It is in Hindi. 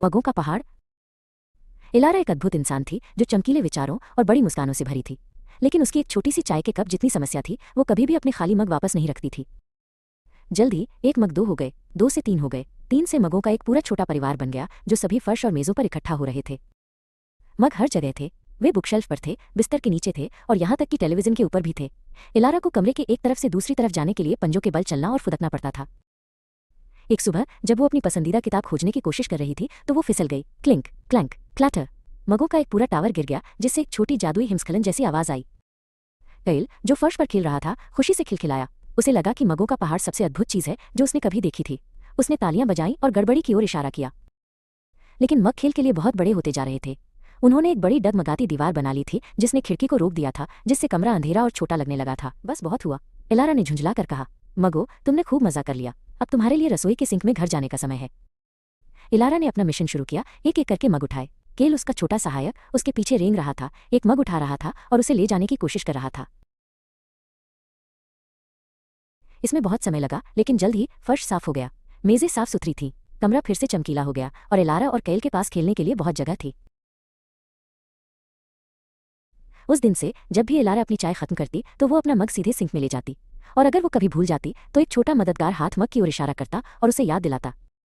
मगों का पहाड़। इलारा एक अद्भुत इंसान थी जो चमकीले विचारों और बड़ी मुस्कानों से भरी थी। लेकिन उसकी एक छोटी सी चाय के कप जितनी समस्या थी, वो कभी भी अपने खाली मग वापस नहीं रखती थी। जल्द ही एक मग 2 हो गए, 2 से 3 हो गए, 3 से मगों का एक पूरा छोटा परिवार बन गया जो सभी फर्श और मेजों पर इकट्ठा हो रहे थे। मग हर जगह थे। वे बुकशेल्फ पर थे, बिस्तर के नीचे थे और यहाँ तक कि टेलीविजन के ऊपर भी थे। इलारा को कमरे के एक तरफ से दूसरी तरफ जाने के लिए पंजों के बल चलना और फुदकना पड़ता था। एक सुबह जब वो अपनी पसंदीदा किताब खोजने की कोशिश कर रही थी तो वो फिसल गई। Clink clank clatter. मगों का एक पूरा टावर गिर गया, जिससे एक छोटी जादुई हिमस्खलन जैसी आवाज आई। कैल, जो फर्श पर खेल रहा था, खुशी से खिलखिलाया। उसे लगा कि मगों का पहाड़ सबसे अद्भुत चीज है जो उसने कभी देखी थी। उसने तालियां बजाईं और गड़बड़ी की ओर इशारा किया। लेकिन मग खेल के लिए बहुत बड़े होते जा रहे थे। उन्होंने एक बड़ी डगमगाती दीवार बना ली थी जिसने खिड़की को रोक दिया था, जिससे कमरा अंधेरा और छोटा लगने लगा था। बस बहुत हुआ, इलारा ने झुंझला कर कहा। मगो, तुमने खूब मजा कर लिया। अब तुम्हारे लिए रसोई के सिंक में घर जाने का समय है। इलारा ने अपना मिशन शुरू किया। एक एक करके मग उठाए। केल, उसका छोटा सहायक, उसके पीछे रेंग रहा था, एक मग उठा रहा था और उसे ले जाने की कोशिश कर रहा था। इसमें बहुत समय लगा, लेकिन जल्द ही फर्श साफ हो गया। मेजें साफ सुथरी थीं। कमरा फिर से चमकीला हो गया और इलारा और कैल के पास खेलने के लिए बहुत जगह थी। उस दिन से जब भी इलारा अपनी चाय खत्म करती तो वो अपना मग सीधे सिंक में ले जाती, और अगर वो कभी भूल जाती तो एक छोटा मददगार हाथ मग की ओर इशारा करता और उसे याद दिलाता।